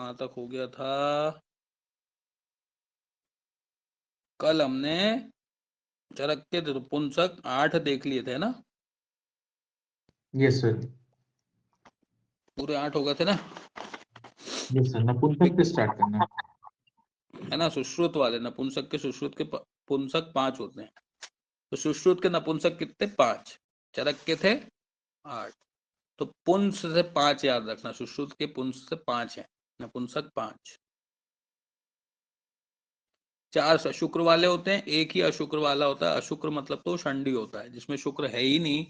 कहाँ तक हो गया था? कल हमने चरक के नपुंसक 8 देख लिए थे ना? Yes sir. पूरे 8 हो गए थे ना? यस सर, नपुंसक से स्टार्ट करना है। है ना? सुश्रुत वाले नपुंसक के, सुश्रुत के पुंसक 5 होते हैं। तो सुश्रुत के नपुंसक कितने? 5। चरक के थे 8। तो पुंस से 5 याद रखना, सुश्रुत के पुंस से 5 है, नपुंसक 5। 4 सशुक्र वाले होते हैं, एक ही अशुक्र वाला होता है। अशुक्र मतलब तो षंडी होता है, जिसमें शुक्र है ही नहीं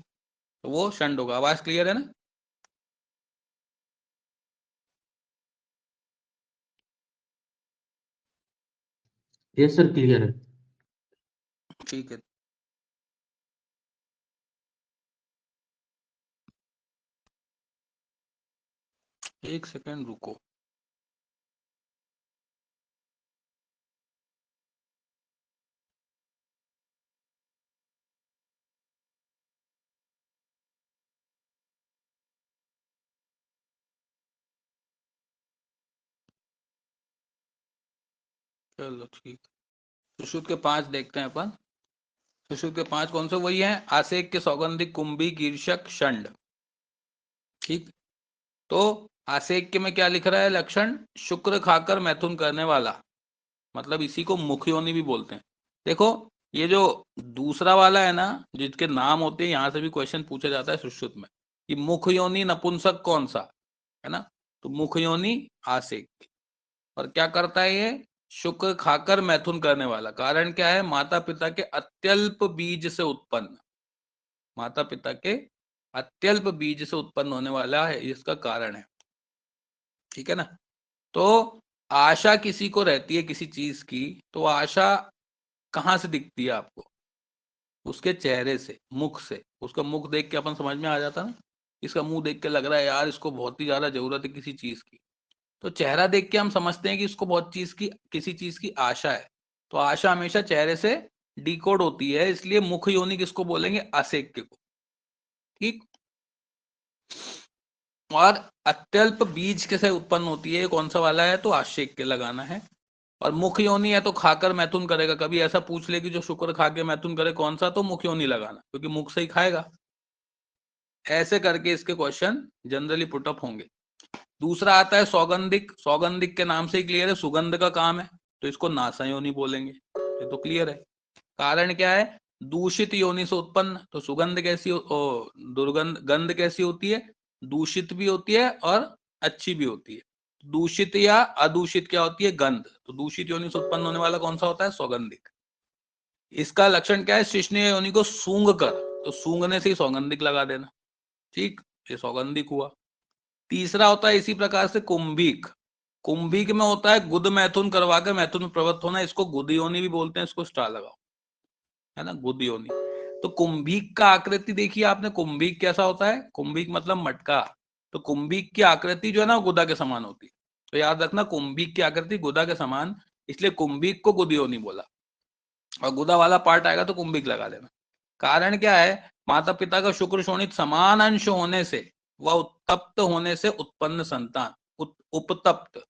तो वो षंड होगा। आवाज क्लियर है ना? यस सर, क्लियर है। ठीक है। एक सेकंड रुको। चलो ठीक। सुश्रुत के 5 देखते हैं अपन। सुश्रुत के 5 कौन से? वही है आसेक के, सौगंधिक, कुंभिक, ईर्षक, षंड। ठीक। तो आसेक के में क्या लिख रहा है लक्षण? शुक्र खाकर मैथुन करने वाला, मतलब इसी को मुख योनि भी बोलते हैं। देखो ये जो दूसरा वाला है ना, जिसके नाम होते हैं, यहां से भी क्वेश्चन पूछा जाता है सुश्रुत में कि मुख योनि नपुंसक कौन सा है ना? तो मुख योनि आसेक। और क्या करता है ये? शुक्र खाकर मैथुन करने वाला। कारण क्या है? माता पिता के अत्यल्प बीज से उत्पन्न, माता पिता के अत्यल्प बीज से उत्पन्न होने वाला है, इसका कारण है। ठीक है ना? तो आशा किसी को रहती है किसी चीज की, तो आशा कहां से दिखती है आपको? उसके चेहरे से, मुख से। उसका मुख देख के अपन समझ में आ जाता ना, इसका मुंह देख के लग रहा है यार इसको बहुत ही ज्यादा जरूरत है किसी चीज की। तो चेहरा देख के हम समझते हैं कि इसको बहुत चीज की, किसी चीज की आशा है। तो आशा हमेशा चेहरे से डिकोड होती है, इसलिए मुख योनि किसको बोलेंगे? असेक्य को। ठीक। और अत्यल्प बीज कैसे उत्पन्न होती है, कौन सा वाला है? तो आशेक्य लगाना है। और मुख योनि है तो खाकर मैथुन करेगा। कभी ऐसा पूछ ले कि जो शुक्र खा के मैथुन करे कौन सा, तो मुख योनि लगाना, क्योंकि मुख से ही खाएगा। ऐसे करके इसके क्वेश्चन जनरली पुटअप होंगे। दूसरा आता है सौगंधिक। सौगंधिक के नाम से ही क्लियर है, सुगंध का काम है, तो इसको नासा योनि बोलेंगे। ये तो क्लियर है। कारण क्या है? दूषित योनि से उत्पन्न। तो सुगंध कैसी दुर्गंध, गंध कैसी होती है? दूषित भी होती है और अच्छी भी होती है। दूषित या अदूषित क्या होती है? गंध। तो दूषित योनि से उत्पन्न होने वाला कौन सा होता है? सौगंधिक। इसका लक्षण क्या है? शिश्नीय योनि को सूंघ कर, तो सूंघने से ही सौगंधिक लगा देना। ठीक, ये सौगंधिक हुआ। तीसरा होता है इसी प्रकार से कुंभिक। कुंभिक में होता है गुद मैथुन करवा कर मैथुन में प्रवृत्त होना, इसको गुद योनि भी बोलते हैं। इसको स्टार लगाओ, है ना, गुद योनि। तो कुंभिक का आकृति देखिए आपने, कुंभिक कैसा होता है? कुंभिक मतलब मटका। तो कुंभिक की आकृति जो है ना गुदा के समान होती है। तो याद रखना कुंभिक की आकृति गुदा के समान, इसलिए कुंभिक को गुद योनि बोला। और गुदा वाला पार्ट आएगा तो कुंभिक लगा देना। कारण क्या है? माता पिता का शुक्र शोणित समान अंश होने से व उत्तप्त होने से उत्पन्न संतान। उपतप्त,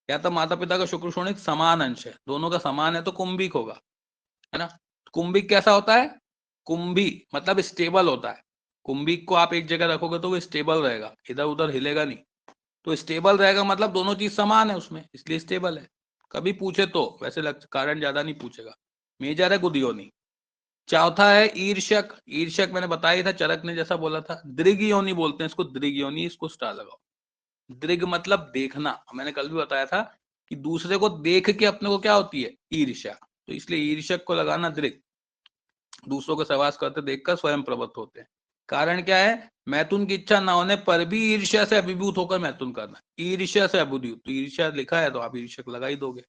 या तो माता पिता का शुक्र शोणित समान अंश है, दोनों का समान है तो कुंभिक होगा, है ना? कुंभिक कैसा होता है? कुंभी मतलब स्टेबल होता है। कुंभिक को आप एक जगह रखोगे तो वो स्टेबल रहेगा, इधर उधर हिलेगा नहीं। तो स्टेबल रहेगा मतलब दोनों चीज समान है उसमें, इसलिए स्टेबल है। कभी पूछे तो, वैसे कारण ज्यादा नहीं पूछेगा। मेजर है गुद योनि। चौथा है ईर्षक। ईर्षक मैंने बताया था, चरक ने जैसा बोला था। दृग योनि बोलते हैं इसको, दृग योनि, इसको स्टार लगाओ। दृग मतलब देखना। मैंने कल भी बताया था कि दूसरे को देख के अपने को क्या होती है? ईर्ष्या। तो इसलिए ईर्षक को लगाना दृग। दूसरों को सहवास करते देखकर स्वयं प्रवृत्त होते हैं। कारण क्या है? मैथुन की इच्छा न होने पर भी ईर्ष्या से अभिभूत होकर मैथुन करना। ईर्ष्या से अभिभूत, तो ईर्ष्या लिखा है तो आप ईर्षक लगा ही दोगे।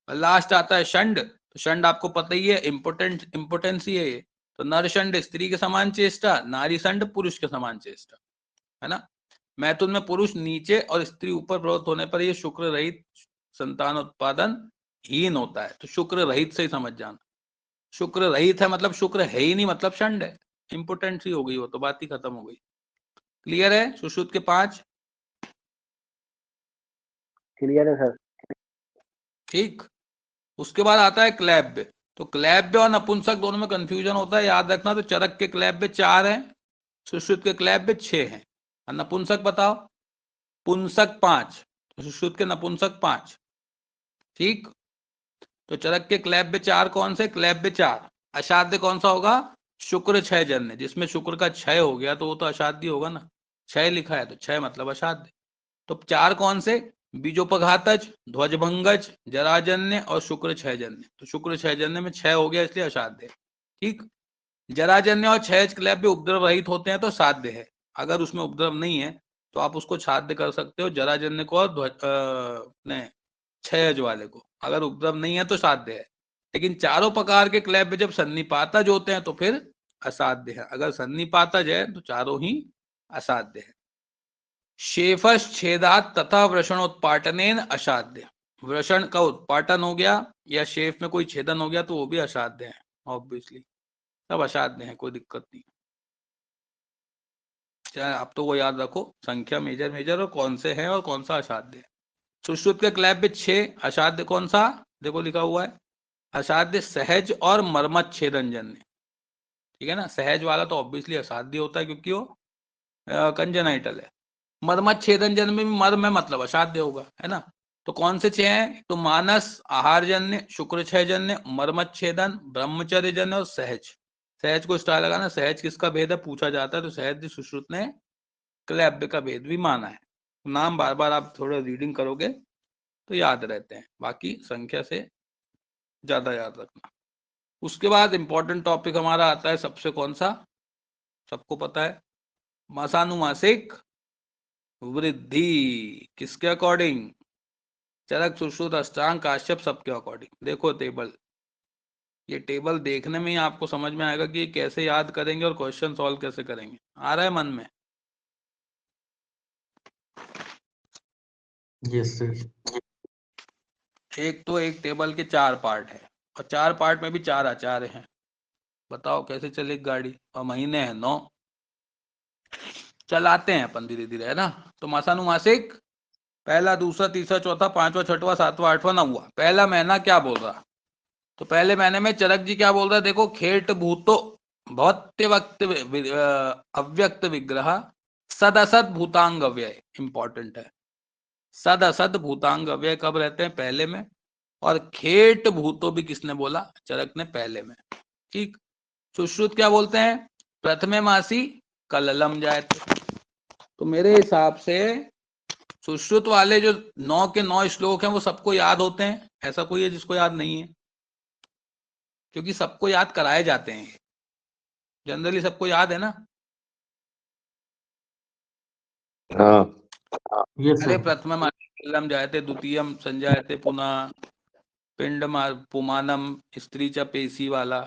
लास्ट आता है षंड। तो षंड आपको पता ही है, इंपोर्टेंस ही है ये। तो नर षंड स्त्री के समान चेष्टा, नारी षंड पुरुष के समान चेष्टा, है ना? मैथुन में पुरुष नीचे और स्त्री ऊपर प्रवृत्त होने पर यह शुक्र रहित संतान उत्पादन हीन होता है। तो शुक्र रहित से ही समझ जाना। शुक्र रहित है मतलब शुक्र है ही नहीं, मतलब षंड है। इंपोर्टेंट ही हो गई, वो तो बात ही खत्म हो गई। क्लियर है? सुश्रुत के 5। क्लियर है सर। ठीक, उसके बाद आता है क्लैब्य। तो क्लैब्य और नपुंसक दोनों में कंफ्यूजन होता है, याद रखना। तो चरक के क्लैब्य 4 हैं, सुश्रुत के क्लैब्य 6 हैं। और नपुंसक बताओ, पुंसक 5, तो सुश्रुत के नपुंसक 5। ठीक, तो चरक के क्लैब्य 4 कौन से? क्लैब्य 4। अशाद्य कौन सा होगा? शुक्र 6 जन्य, जिसमें शुक्र का क्षय हो गया तो वो तो अशाद्य होगा ना, क्षय लिखा है तो क्षय मतलब अशाद्य। तो 4 कौन से? बीजोपघातज, ध्वजभंगज, जराजन्य और शुक्र 6 जन्य। तो शुक्र 6 जन्य में 6 हो गया, इसलिए असाध्य। ठीक, जराजन्य और क्षय क्लैब्य उपद्रव रहित होते हैं तो साध्य है। अगर उसमें उपद्रव नहीं है तो आप उसको साध्य कर सकते हो, जराजन्य को और क्षयज वाले को। अगर उपद्रव नहीं है तो साध्य है। लेकिन चारों प्रकार के क्लैब्य जब सन्निपातज होते हैं तो फिर असाध्य है। अगर सन्निपातज है तो चारों ही असाध्य है। शेफस छेदात तथा वृषणोत्पाटनेन असाध्य। वृषण का उत्पाटन हो गया या शेफ में कोई छेदन हो गया तो वो भी असाध्य है। ऑब्वियसली सब असाध्य है, कोई दिक्कत नहीं। चाहे आप तो वो याद रखो, संख्या मेजर मेजर और कौन से हैं और कौन सा असाध्य है। सुश्रुत के क्लैब्य 6, असाध्य कौन सा? देखो लिखा हुआ है, असाध्य सहज और मर्मत छेदन जन्य। ठीक है ना, सहज वाला तो ऑब्वियसली असाध्य होता है क्योंकि वो कंजेनाइटल है। मर्मत छेदन जन्य में मर्म है मतलब असाध्य होगा, है ना। तो कौन से 6 हैं? तो मानस आहार जन्य, शुक्र 6 जन्य, मर्मत छेदन, ब्रह्मचर्य जन्य और सहज। सहज को स्टार लगाना, सहज किसका भेद है पूछा जाता है तो सहज सुश्रुत ने क्लैब्य का भेद भी माना है। नाम बार बार आप थोड़ा रीडिंग करोगे तो याद रहते हैं, बाकी संख्या से ज्यादा याद रखना। उसके बाद इंपॉर्टेंट टॉपिक हमारा आता है सबसे, कौन सा? सबको पता है, मासानुमासिक वृद्धि। किसके अकॉर्डिंग? चरक, सुश्रुत, अष्टांग, काश्यप, सबके अकॉर्डिंग। देखो टेबल, ये टेबल देखने में ही आपको समझ में आएगा कि कैसे याद करेंगे और क्वेश्चन सॉल्व कैसे करेंगे। आ रहा है मन में? Yes sir. एक तो एक टेबल के 4 पार्ट है और 4 पार्ट में भी 4 आचार्य हैं। बताओ कैसे चलेगी गाड़ी? और महीने हैं 9, चलाते हैं अपन धीरे धीरे, है ना। तो मासानुमासिक, पहला, दूसरा, तीसरा, चौथा, पांचवा, छठवां, सातवां, आठवां, नौवां। पहला महीना क्या बोल रहा? तो पहले महीने में चरक जी क्या बोल रहा है? देखो, खेट भूतो भौत्य वक्त अव्यक्त विग्रह सद असद भूतांग अव्यय। इंपॉर्टेंट है, सद असद भूतांग अव्यय कब रहते हैं? पहले में। और खेट भूतो भी किसने बोला? चरक ने, पहले में। ठीक, सुश्रुत क्या बोलते हैं? प्रथमे मासी कललम जायते। तो मेरे हिसाब से सुश्रुत वाले जो 9 के 9 श्लोक हैं वो सबको याद होते हैं, ऐसा कोई है जिसको याद नहीं है? क्योंकि सबको याद कराए जाते हैं, जनरली सबको याद है ना। हाँ यस अरे सर। प्रथम कलम जायते, द्वितीयम संजायते, पुनः पिंड पुमानम, स्त्री च पेशी वाला,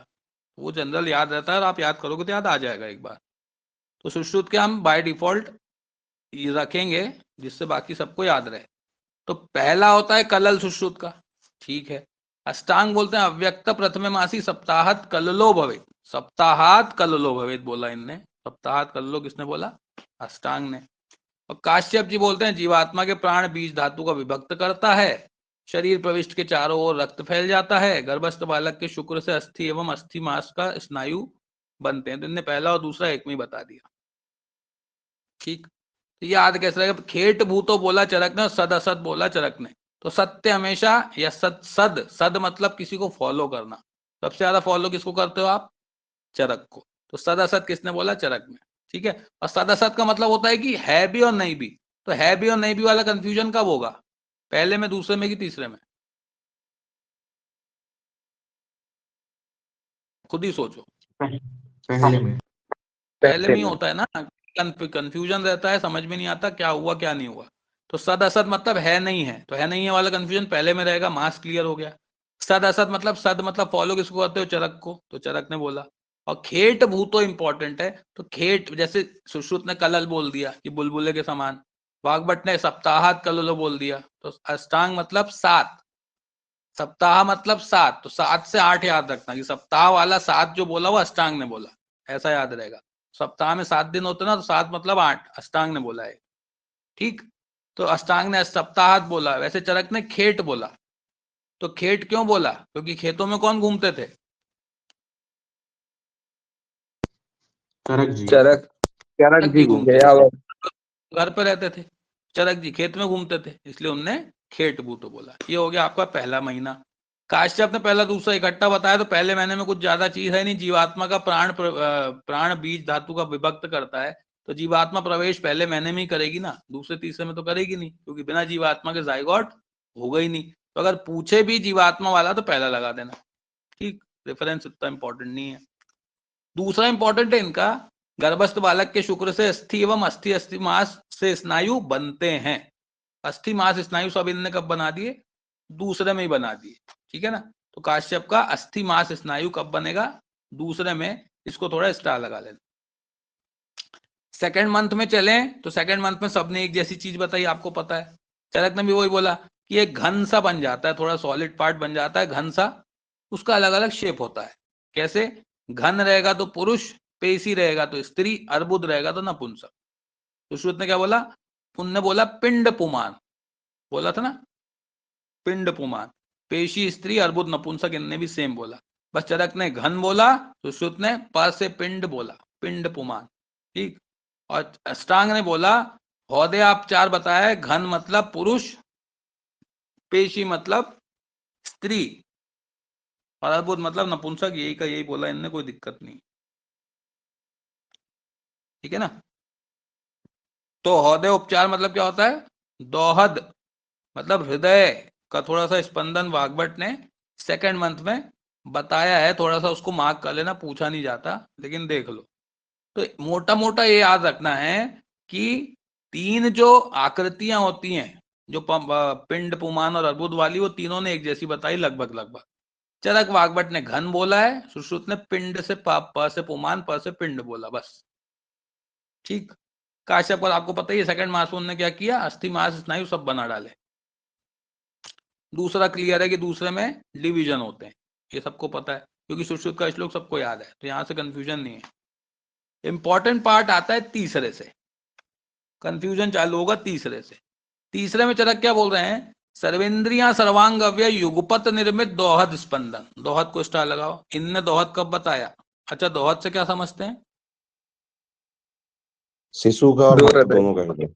वो जनरल याद रहता है और आप याद करोगे तो याद आ जाएगा एक बार। तो सुश्रुत के हम बाय डिफॉल्ट रखेंगे जिससे बाकी सबको याद रहे। तो पहला होता है कलल सुश्रुत का, ठीक है। अष्टांग बोलते हैं अव्यक्त प्रथमे मासी सप्ताहत कललो भवेत। सप्ताहात कललो भवेत बोला इनने, सप्ताहात कललो किसने बोला? अष्टांग ने। और काश्यप जी बोलते हैं जीवात्मा के प्राण बीज धातु का विभक्त करता है, शरीर प्रविष्ट के चारों ओर रक्त फैल जाता है, गर्भस्थ बालक के शुक्र से अस्थि एवं अस्थि मांस का स्नायु बनते हैं। तो इनने पहला और दूसरा एक में ही बता दिया। ठीक, तो याद कैसे रहेगा? खेट भूतो बोला चरक ने और सद असद बोला चरक ने। तो सत्य हमेशा, या सद, सद, सद मतलब किसी को फॉलो करना। सबसे ज्यादा फॉलो किसको करते हो आप? चरक को। तो सद असद किसने बोला? चरक ने। ठीक है, और सद असद का मतलब होता है कि है भी और नहीं भी। तो है भी और नहीं भी वाला कंफ्यूजन कब होगा? पहले में, दूसरे में कि तीसरे में? खुद ही सोचो। पहले में। पहले में ही होता है ना, कंफ्यूजन रहता है, समझ में नहीं आता क्या हुआ क्या नहीं हुआ। तो सद असद मतलब है नहीं है, तो है नहीं है वाला कंफ्यूजन पहले में रहेगा। मास क्लियर हो गया। सद असद मतलब, सद मतलब फॉलो किसको करते हो? चरक को, तो चरक ने बोला। और खेट भूतो इंपॉर्टेंट है। तो खेट, जैसे सुश्रुत ने कलल बोल दिया कि बुलबुले के समान, वाग्भट ने सप्ताहात कललो बोल दिया। तो अष्टांग मतलब 7, सप्ताह मतलब 7, तो 7 से 8 याद रखना कि सप्ताह वाला 7 जो बोला वो अष्टांग ने बोला, ऐसा याद रहेगा। सप्ताह में 7 दिन होते ना, तो 7 मतलब 8 अष्टांग ने बोला है। ठीक, तो अष्टांग ने सप्ताहात बोला, वैसे चरक ने खेट बोला। तो खेट क्यों बोला? क्योंकि खेतों में कौन घूमते थे? चरक जी। चरक चरक जी घूमते थे, यावत घर पे रहते थे। चरक जी खेत में घूमते थे, इसलिए उनने खेट बूतो बोला। ये हो गया आपका पहला महीना। काश्यप ने पहला दूसरा इकट्ठा बताया, तो पहले महीने में कुछ ज्यादा चीज है नहीं। जीवात्मा का प्राण बीज धातु का विभक्त करता है, तो जीवात्मा प्रवेश पहले महीने में ही करेगी ना, दूसरे तीसरे में तो करेगी नहीं, क्योंकि बिना जीवात्मा के जाइगोट होगा ही नहीं। तो अगर पूछे भी जीवात्मा वाला तो पहला लगा देना, ठीक। रेफरेंस इतना इंपॉर्टेंट नहीं है। दूसरा इंपॉर्टेंट है इनका, गर्भस्थ बालक के शुक्र से अस्थि एवं अस्थि मांस से स्नायु बनते हैं। अस्थि मांस स्नायु सब इनने कब बना दिए? दूसरे में ही बना दिए, ठीक है ना। तो काश्यप का अस्थि मांस स्नायु कब बनेगा? दूसरे में। इसको थोड़ा स्टार लगा लेना। सेकेंड मंथ में चले तो सेकेंड मंथ में सबने एक जैसी चीज बताई, आपको पता है। चरक ने भी वही बोला कि एक घन सा बन जाता है, थोड़ा सॉलिड पार्ट बन जाता है, घन सा। उसका अलग अलग शेप होता है। कैसे? घन रहेगा तो पुरुष, पेशी रहेगा तो स्त्री, अर्बुद रहेगा तो नपुंसक। तो श्रुत ने क्या बोला? उनने बोला पिंड पुमान, बोला था ना, पिंड पुमान। पेशी स्त्री, अर्बुद नपुंसक, इनने भी सेम बोला। बस चरक ने घन बोला तो श्रुत ने प से पिंड बोला, पिंड पुमान, ठीक। और अष्टांग ने बोला हौदे आप चार बताया, घन मतलब पुरुष, पेशी मतलब स्त्री, और अर्बुद मतलब नपुंसक। यही का यही बोला इनने, कोई दिक्कत नहीं, ठीक है ना। तो हौदे उपचार मतलब क्या होता है? दोहद मतलब हृदय का थोड़ा सा स्पंदन वाग्भट ने सेकंड मंथ में बताया है। थोड़ा सा उसको मार्क कर लेना, पूछा नहीं जाता, लेकिन देख लो। तो मोटा मोटा ये याद रखना है कि तीन जो आकृतियां होती हैं, जो पिंड, पुमान और अर्बुद वाली, वो तीनों ने एक जैसी बताई लगभग लगभग। चरक वाग्भट ने घन बोला है, सुश्रुत ने पिंड से प से पुमान, प से पिंड बोला, बस, ठीक। काश्यप पर आपको पता ही है, सेकंड मासून ने क्या किया? अस्थि मास स्नायु सब बना डाले। दूसरा क्लियर है कि दूसरे में डिवीजन होते हैं, ये सबको पता है, क्योंकि सुश्रुत का श्लोक सबको याद है, तो यहां से कंफ्यूजन नहीं है। इंपॉर्टेंट पार्ट आता है तीसरे से, कंफ्यूजन चालू होगा तीसरे से। तीसरे में चरक क्या बोल रहे हैं? सर्वेंद्रियां सर्वांग अव्यय युगपत निर्मित दोहद स्पंदन। दोहद को स्टार लगाओ। इनने दोहद कब बताया? अच्छा, दोहद से क्या समझते हैं? शिशु का और दो माता हृदय, दोनों का हृदय।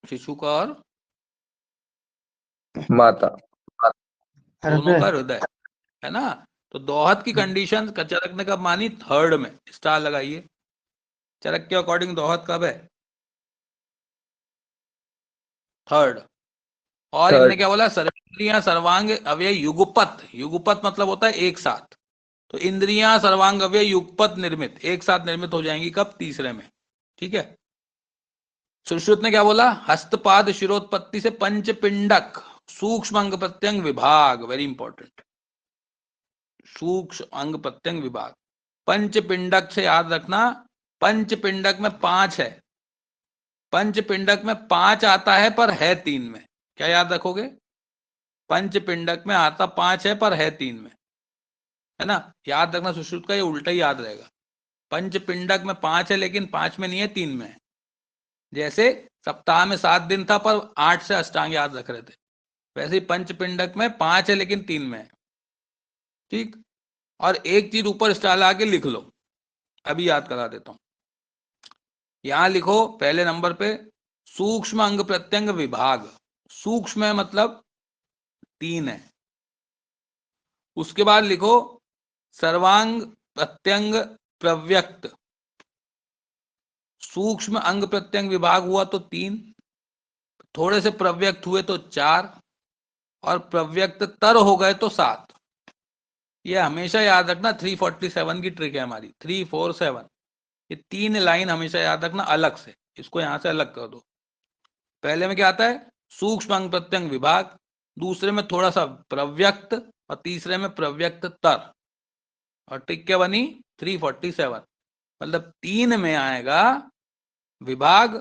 शिशु का और माता, दोनों का हृदय, है ना। तो दोहद की कंडीशन चरक ने कब मानी? थर्ड में, स्टार लगाइए। चरक के अकॉर्डिंग दोहद कब है? थर्ड। और इनने क्या बोला? सर्वेंद्रियां सर्वांग अव्यय युगपत। युगपत मतलब होता है एक साथ। तो इंद्रियां सर्वांग अव्यय युगपत निर्मित, एक साथ निर्मित हो जाएंगी कब? तीसरे में, ठीक है। सुश्रुत ने क्या बोला? हस्तपाद शिरोत्पत्ति से पंचपिंडक सूक्ष्म अंग प्रत्यंग विभाग, वेरी इंपॉर्टेंट, सूक्ष्म अंग प्रत्यंग विभाग। पंचपिंडक से याद रखना, पंचपिंडक में 5 है। पंचपिंडक में 5 आता है पर है 3 में। क्या याद रखोगे? पंचपिंडक में आता 5 है पर है 3 में, है ना। याद रखना, सुश्रुत का ये उल्टा ही याद रहेगा। पंचपिंडक में 5 है लेकिन 5 में नहीं है, 3 में है। जैसे सप्ताह में 7 दिन था पर 8 से अष्टांग याद रख रहे थे, वैसे ही पंचपिंडक में 5 है लेकिन 3 में है, ठीक। और एक चीज ऊपर स्टार लगा के लिख लो, अभी याद करा देता हूं। यहां लिखो पहले नंबर पे सूक्ष्म अंग प्रत्यंग विभाग। सूक्ष्म है मतलब 3 है। उसके बाद लिखो सर्वांग प्रत्यंग प्रव्यक्त। सूक्ष्म अंग प्रत्यंग विभाग हुआ तो 3, थोड़े से प्रव्यक्त हुए तो 4, और प्रव्यक्त तर हो गए तो 7। ये हमेशा याद रखना, 347 की ट्रिक है हमारी, 347। ये 3 लाइन हमेशा याद रखना अलग से, इसको यहां से अलग कर दो। पहले में क्या आता है? सूक्ष्म अंग प्रत्यंग विभाग, दूसरे में थोड़ा सा प्रव्यक्त, और तीसरे में प्रव्यक्त तर। और ट्रिक क्या बनी? 347। मतलब 3 में आएगा विभाग,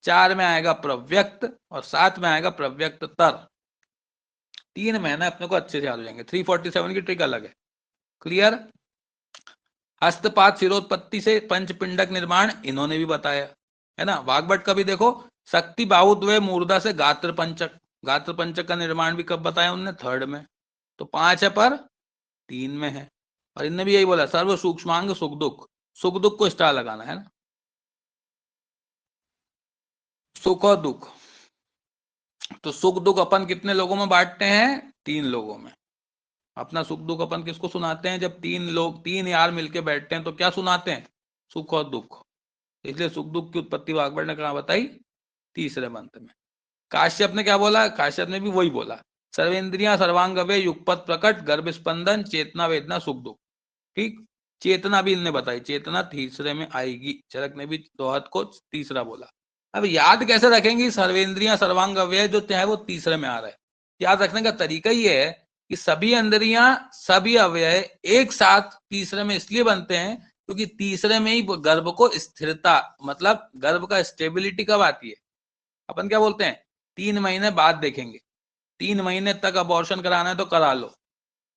4 में आएगा प्रव्यक्त, और 7 में आएगा प्रव्यक्त तर। 3 में ना, अपने को अच्छे से याद हो जाएंगे। 347 की ट्रिक अलग है, क्लियर। हस्तपात शिरोत्पत्ति से पंचपिंडक निर्माण इन्होंने भी बताया, है ना। वाग्भट का भी देखो, शक्ति बाहुत्वय मूर्धा से गात्र पंचक, गात्र पंचक का निर्माण भी कब बताया उनने? थर्ड में। तो 5 है पर 3 में है। और इनने भी यही बोला सर्व सूक्ष्मांग सुख दुख, सुख दुख को स्टार लगाना है ना, सुख और दुख। तो सुख दुख अपन कितने लोगों में बांटते हैं? 3 लोगों में। अपना सुख दुख अपन किसको सुनाते हैं? जब 3 लोग, 3 यार मिलके बैठते हैं तो क्या सुनाते हैं? सुख और दुख। इसलिए सुख दुख की उत्पत्ति वाग्भट ने कहा बताई? तीसरे मंत्र में। काश्यप ने क्या बोला? काश्यप ने भी वही बोला, सर्वेंद्रियां सर्वांगवे युगपत प्रकट गर्भ स्पंदन चेतना वेदना सुख दुख। ठीक, चेतना भी इनने बताई, चेतना तीसरे में आएगी। चरक ने भी दोहत को तीसरा बोला। अब याद कैसे रखेंगे सर्वेंद्रियां सर्वांग अव्यय जो है वो तीसरे में आ रहा है? याद रखने का तरीका ये है कि सभी इंद्रियां सभी अव्यय एक साथ तीसरे में इसलिए बनते हैं क्योंकि तीसरे में ही गर्भ को स्थिरता, मतलब गर्भ का स्टेबिलिटी कब आती है? अपन क्या बोलते हैं? 3 महीने बाद देखेंगे, 3 महीने तक अबॉर्शन कराना है तो करा लो,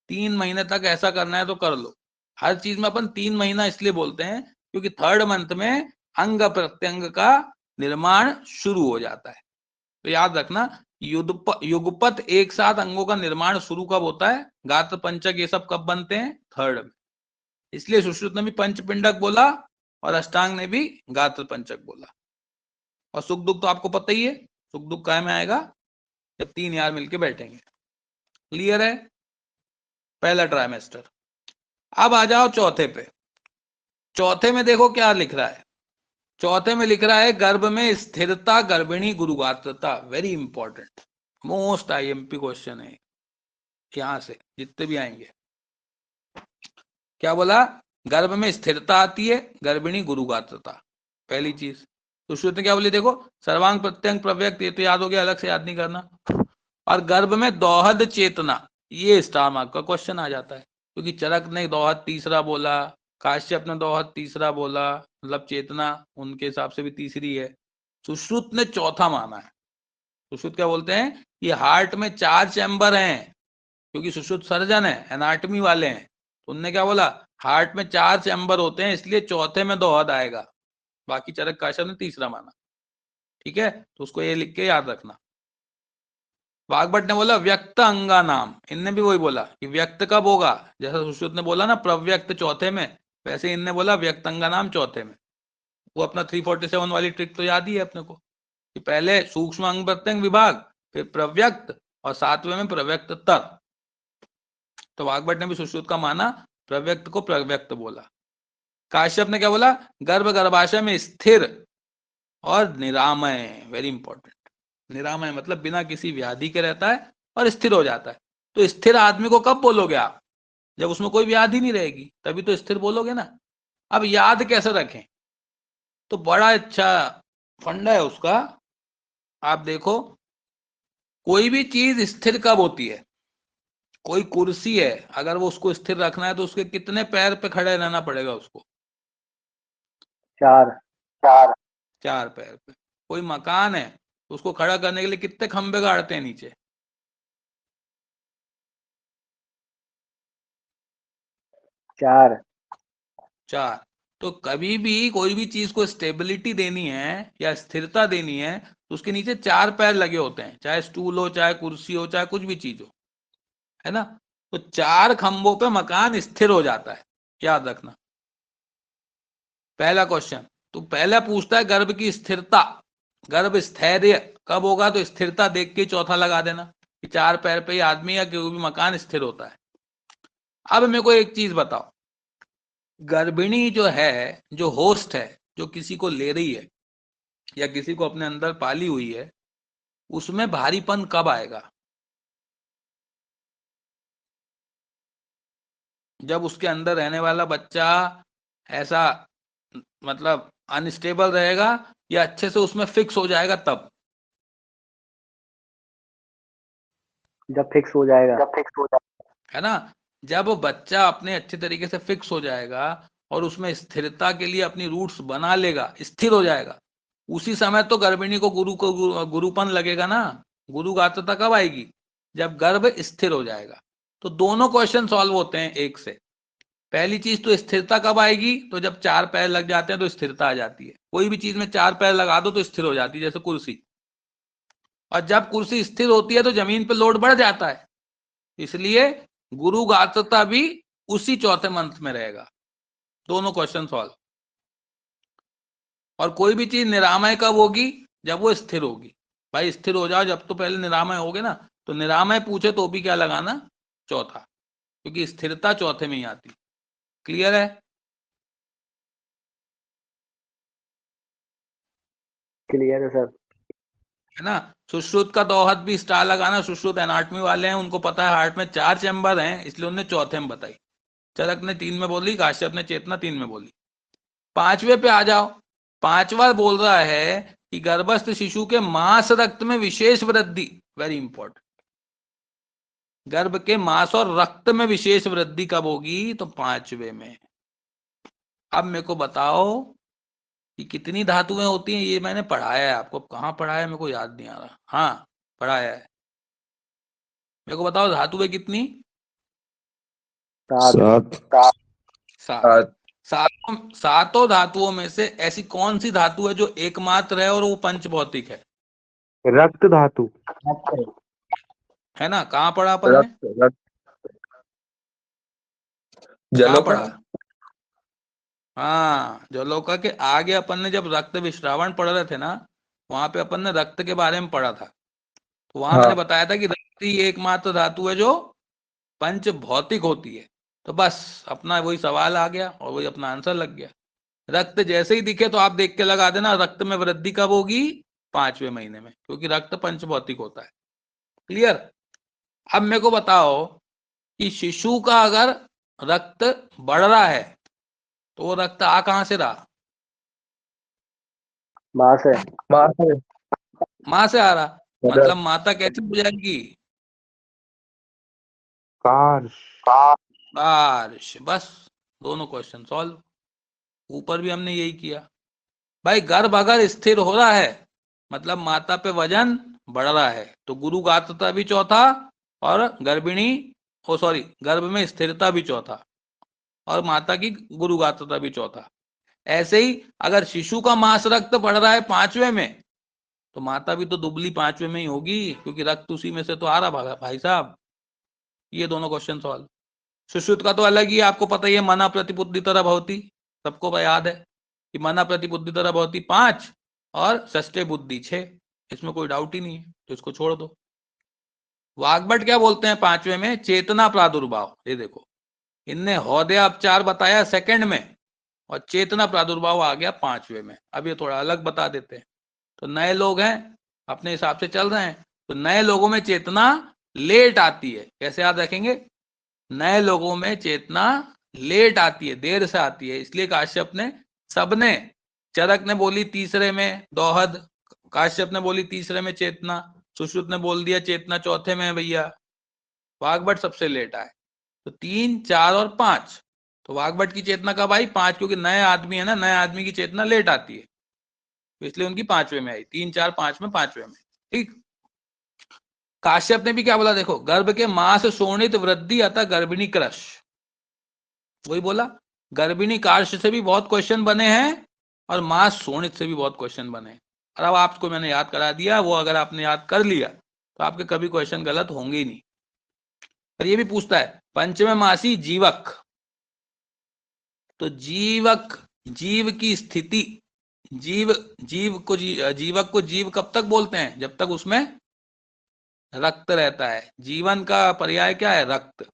3 महीने तक ऐसा करना है तो कर लो। हर चीज में अपन 3 महीना इसलिए बोलते हैं क्योंकि थर्ड मंथ में अंग प्रत्यंग का निर्माण शुरू हो जाता है। तो याद रखना युगपत एक साथ अंगों का निर्माण शुरू कब होता है? गात्र पंचक ये सब कब बनते हैं? थर्ड में। इसलिए सुश्रुत ने भी पंचपिंडक बोला और अष्टांग ने भी गात्र पंचक बोला। और सुख दुख तो आपको पता ही है, सुख दुख काय में आएगा? जब 3 यार मिलके बैठेंगे। क्लियर है? पहला ट्राइमेस्टर। अब आ जाओ चौथे पे। चौथे में देखो क्या लिख रहा है। चौथे में लिख रहा है गर्भ में स्थिरता गर्भिणी गुरुगात्रता। Very important, most IMP question है यहां से जितने भी आएंगे। क्या बोला? गर्भ में स्थिरता आती है, गर्भिणी गुरुगात्रता, पहली चीज। तो श्रुति ने क्या बोली? देखो सर्वांग प्रत्यंग प्रव्यक्त, ये तो याद हो गया, अलग से याद नहीं करना। और गर्भ में दोहद चेतना, ये स्टार मार्क का क्वेश्चन आ जाता है क्योंकि चरक ने दोहद तीसरा बोला, काश्यप ने दोहद तीसरा बोला, मतलब चेतना उनके हिसाब से भी तीसरी है। सुश्रुत ने चौथा माना है। सुश्रुत क्या बोलते हैं? ये हार्ट में 4 चैम्बर हैं, क्योंकि सुश्रुत सर्जन है, एनाटॉमी वाले हैं। तो उनने क्या बोला? हार्ट में 4 चैम्बर होते हैं, इसलिए चौथे में दोहद आएगा। बाकी चरक काश्यप ने तीसरा माना। ठीक है, तो उसको ये लिख के याद रखना। वाग्भट ने बोला व्यक्त अंगा नाम, इनने भी वही बोला कि व्यक्त कब होगा? जैसा सुश्रुत ने बोला ना प्रव्यक्त चौथे में, वैसे इनने बोला व्यक्त अंगा नाम चौथे में। वो अपना 347 वाली ट्रिक तो याद ही है अपने को कि पहले सूक्ष्म अंग प्रत्यंग विभाग, फिर प्रव्यक्त, और 7वें में प्रव्यक्त तर। तो वाग्भट ने भी सुश्रुत का माना, प्रव्यक्त को प्रव्यक्त बोला। काश्यप ने क्या बोला? गर्भ गर्भाशय में स्थिर और निरामय। वेरी इंपॉर्टेंट, निरामय मतलब बिना किसी व्याधि के रहता है और स्थिर हो जाता है। तो स्थिर आदमी को कब बोलोगे आप? जब उसमें कोई व्याधि नहीं रहेगी, तभी तो स्थिर बोलोगे ना। अब याद कैसे रखें? तो बड़ा अच्छा फंडा है उसका। आप देखो, कोई भी चीज स्थिर कब होती है? कोई कुर्सी है, अगर वो उसको स्थिर रखना है तो उसके कितने पैर पे खड़े रहना पड़ेगा उसको? 4 4 पैर पे। कोई मकान है, उसको खड़ा करने के लिए कितने खंबे गाड़ते हैं नीचे? 4। तो कभी भी कोई भी चीज को स्टेबिलिटी देनी है या स्थिरता देनी है तो उसके नीचे 4 पैर लगे होते हैं, चाहे स्टूल हो, चाहे कुर्सी हो, चाहे कुछ भी चीज हो, है ना। तो 4 खंभों पे मकान स्थिर हो जाता है, याद रखना। पहला क्वेश्चन तो पहला पूछता है गर्भ की स्थिरता, गर्भ स्थैर्य कब होगा? तो स्थिरता देख के चौथा लगा देना कि 4 पैर पे ही आदमी या कोई भी मकान स्थिर होता है। अब मेरे को एक चीज बताओ, गर्भिणी जो है, जो होस्ट है, जो किसी को ले रही है या किसी को अपने अंदर पाली हुई है, उसमें भारीपन कब आएगा? जब उसके अंदर रहने वाला बच्चा ऐसा मतलब अनस्टेबल रहेगा या अच्छे से उसमें फिक्स हो जाएगा तब? जब फिक्स हो जाएगा। है ना। जब वो बच्चा अपने अच्छे तरीके से फिक्स हो जाएगा और उसमें स्थिरता के लिए अपनी रूट्स बना लेगा, स्थिर हो जाएगा, उसी समय तो गर्भिणी को गुरुपन लगेगा ना। गुरु गात्रता कब आएगी? जब गर्भ स्थिर हो जाएगा। तो दोनों क्वेश्चन सॉल्व होते हैं एक से। पहली चीज तो स्थिरता कब आएगी, तो जब चार पैर लग जाते हैं तो स्थिरता आ जाती है। कोई भी चीज में चार पैर लगा दो तो स्थिर हो जाती है, जैसे कुर्सी। और जब कुर्सी स्थिर होती है तो जमीन पे लोड बढ़ जाता है, इसलिए गुरु गात्रता भी उसी चौथे मंत्र में रहेगा। दोनों क्वेश्चन सॉल्व। और कोई भी चीज निरामय कब होगी, जब वो स्थिर होगी। भाई स्थिर हो जाओ, जब तो पहले निरामय होगे ना, तो निरामय पूछे तो भी क्या लगाना, चौथा, क्योंकि स्थिरता चौथे में ही आती। क्लियर है? क्लियर है सर। है ना। सुश्रुत का दोहद भी स्टार लगाना, सुश्रुत एनाटमी वाले हैं, उनको पता है हार्ट में 4 चैम्बर हैं, इसलिए उन्होंने चौथे में बताई। चरक ने 3 में बोली, काश्यप ने चेतना 3 में बोली। 5वें पे आ जाओ। 5वां बोल रहा है कि गर्भस्थ शिशु के मांस रक्त में विशेष वृद्धि, वेरी इंपॉर्टेंट। गर्भ के मांस और रक्त में विशेष वृद्धि कब होगी, तो 5वें में। अब मेरे को बताओ कि कितनी धातुएं होती हैं, ये मैंने पढ़ाया है आपको, कहाँ पढ़ाया है मेरे को याद नहीं आ रहा। हाँ पढ़ाया है। मेरे को बताओ धातुएं कितनी, 7। 7। सातों धातुओं में से ऐसी कौन सी धातु है जो एकमात्र है और वो पंच भौतिक है? रक्त धातु। है ना, कहाँ पढ़ा अपन ने? रक्त कहाँ जलोका। पढ़ा? हाँ, जलोका के आगे अपन ने जब रक्त विश्रावण पढ़ रहे थे ना, वहां पे अपन ने रक्त के बारे में पढ़ा था। तो वहां मैंने बताया था कि रक्त ही एकमात्र धातु है जो पंच भौतिक होती है। तो बस अपना वही सवाल आ गया और वही अपना आंसर लग गया। रक्त जैसे ही दिखे तो आप देख के लगा देना, रक्त में वृद्धि कब होगी, 5वें महीने में, क्योंकि रक्त पंच भौतिक होता है। क्लियर? अब मेरे को बताओ कि शिशु का अगर रक्त बढ़ रहा है तो वो रक्त आ कहां से रहा? माँ से। मां से आ रहा, मतलब माता कैसे हो जाएगी, कार्श। बारिश। बस दोनों क्वेश्चन सॉल्व। ऊपर भी हमने यही किया। भाई गर्भ अगर स्थिर हो रहा है मतलब माता पे वजन बढ़ रहा है, तो गुरु गात्रता भी चौथा और गर्भिणी गर्भ में स्थिरता भी चौथा और माता की गुरु गात्रता भी चौथा। ऐसे ही अगर शिशु का मांस रक्त बढ़ रहा है 5वें में, तो माता भी तो दुबली 5वें में ही होगी, क्योंकि रक्त उसी में से तो आ रहा भाई साहब। ये दोनों क्वेश्चन सॉल्व। सुश्रुत का तो अलग ही है, आपको पता ही है, मना प्रतिबुद्धि तरह भवती, सबको याद है कि मना प्रतिबुद्धि तरह भवती 5 और षष्ठे बुद्धि 6, इसमें कोई डाउट ही नहीं है, तो इसको छोड़ दो। वाग्भट क्या बोलते हैं 5वें में, चेतना प्रादुर्भाव। ये देखो, इनने हौदय उपचार बताया सेकंड में और चेतना प्रादुर्भाव आ गया 5वें में। अब ये थोड़ा अलग बता देते हैं। तो नए लोग हैं, अपने हिसाब से चल रहे हैं, तो नए लोगों में चेतना लेट आती है। कैसे याद रखेंगे? नए लोगों में चेतना लेट आती है, देर से आती है। इसलिए काश्यप ने, सबने, चरक ने बोली तीसरे में दोहद, काश्यप ने बोली तीसरे में चेतना, सुश्रुत ने बोल दिया चेतना चौथे में है भैया। वाग्भट सबसे लेट आए, तो 3, 4 और 5। तो वाग्भट की चेतना कब आई? 5, क्योंकि नए आदमी है ना, नए आदमी की चेतना लेट आती है, तो इसलिए उनकी 5वें में आई। 3, 4, 5 में 5वें में। ठीक। काश्यप ने भी क्या बोला देखो, गर्भ के मांस शोणित वृद्धि अतः गर्भिणी क्रश। वही बोला, गर्भिणी कार्श से भी बहुत क्वेश्चन बने हैं और मांस शोणित से भी बहुत क्वेश्चन बने हैं। और अब आपको मैंने याद करा दिया, वो अगर आपने याद कर लिया तो आपके कभी क्वेश्चन गलत होंगे ही नहीं। और ये भी पूछता है पंचम मासी जीवक, तो जीवक, जीव की स्थिति, जीवक को जीव कब तक बोलते हैं? जब तक उसमें रक्त रहता है। जीवन का पर्याय क्या है? रक्त।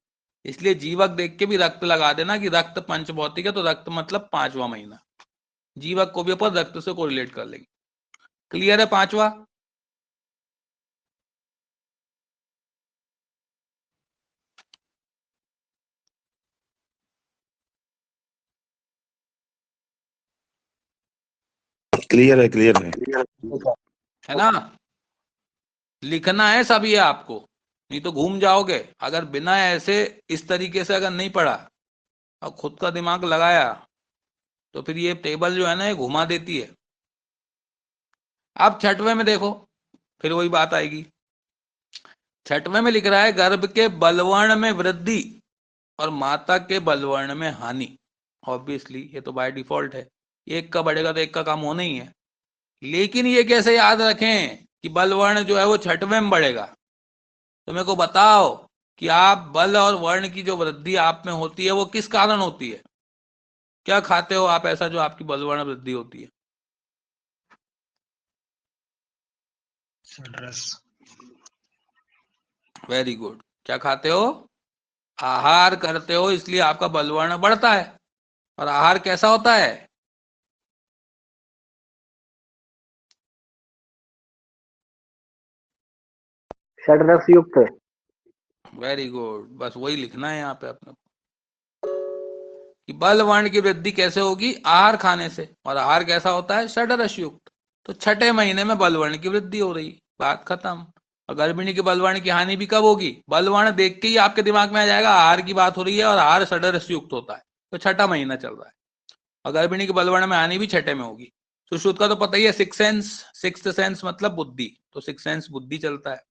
इसलिए जीवक देख के भी रक्त लगा देना कि रक्त पंच भौतिक है, तो रक्त मतलब 5वां महीना। जीवक को भी अपन रक्त से कोरिलेट कर लेंगे। क्लियर है? 5वां। क्लियर है, क्लियर है ना? लिखना है सब ये आपको, नहीं तो घूम जाओगे। अगर बिना ऐसे इस तरीके से अगर नहीं पढ़ा और खुद का दिमाग लगाया तो फिर ये टेबल जो है ना, ये घुमा देती है। अब 6वें में देखो, फिर वही बात आएगी। 6वें में लिख रहा है गर्भ के बलवर्ण में वृद्धि और माता के बलवर्ण में हानि। ऑब्वियसली ये तो बाय डिफॉल्ट है, एक का बढ़ेगा तो एक का काम होना ही है। लेकिन ये कैसे याद रखें कि बलवर्ण जो है वो छठवें में बढ़ेगा? तो मेरे को बताओ कि आप बल और वर्ण की जो वृद्धि आप में होती है वो किस कारण होती है? क्या खाते हो आप ऐसा जो आपकी बलवर्ण वृद्धि होती है? Very good. क्या खाते हो? आहार करते हो, इसलिए आपका बलवर्ण बढ़ता है। और आहार कैसा होता है? षड्रस युक्त। वेरी गुड, बस वही लिखना है यहाँ पे अपने को कि बल वर्ण की वृद्धि कैसे होगी? आहार खाने से। और आहार कैसा होता है? षड्रस युक्त। तो छठे महीने में बलवर्ण की वृद्धि हो रही, बात खत्म। और गर्भिणी के बलवर्ण की हानि भी कब होगी? बलवर्ण देख के ही आपके दिमाग में आ जाएगा आहार की बात हो रही है और आहार षड्रस युक्त होता है, तो छठा महीना चल रहा है। और गर्भिणी के बलवर्ण में हानि भी छठे में होगी। सुश्रुत का तो पता ही है, सिक्स्थ सेंस मतलब बुद्धि, तो सिक्स सेंस बुद्धि चलता है।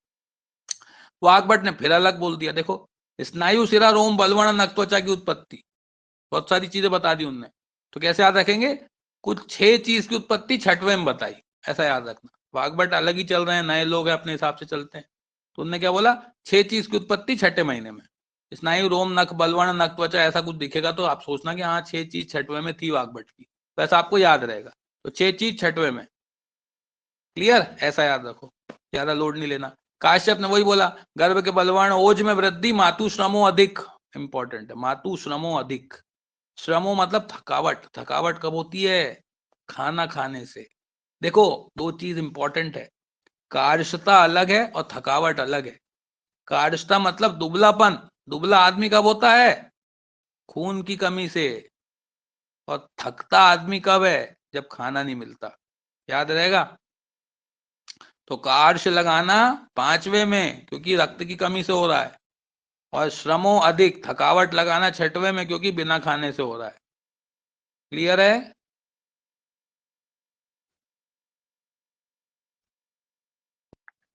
वाग्भट ने फिर अलग बोल दिया, देखो स्नायु शिरा रोम बलवर्ण नख त्वचा की उत्पत्ति, बहुत सारी चीजें बता दी उनने। तो कैसे याद रखेंगे? कुछ 6 चीज की उत्पत्ति छठवें में बताई, ऐसा याद रखना। वाग्भट अलग ही चल रहे हैं, नए लोग हैं, अपने हिसाब से चलते हैं। तो उनने क्या बोला? 6 चीज की उत्पत्ति छठे महीने में। स्नायु रोम नख बलवर्ण नख त्वचा ऐसा कुछ दिखेगा तो आप सोचना कि हाँ 6 चीज छठवें में थी वाग्भट की, तो ऐसा आपको याद रहेगा। तो 6 चीज छठवें में, क्लियर? ऐसा याद रखो, ज्यादा लोड नहीं लेना। काश्यप ने वही बोला, गर्भ के बलवर्ण ओज में वृद्धि मातु श्रमो अधिक। इंपॉर्टेंट है, मातु श्रमो अधिक। श्रमो मतलब थकावट। थकावट कब होती है? खाना खाने से। देखो दो चीज इंपॉर्टेंट है, कार्यक्षमता अलग है और थकावट अलग है। कार्यक्षमता मतलब दुबलापन, दुबला आदमी कब होता है? खून की कमी से। और थकता आदमी कब है? जब खाना नहीं मिलता, याद रहेगा। तो कार्श लगाना 5वें में क्योंकि रक्त की कमी से हो रहा है, और श्रमो अधिक थकावट लगाना 6वें में क्योंकि बिना खाने से हो रहा है। क्लियर है?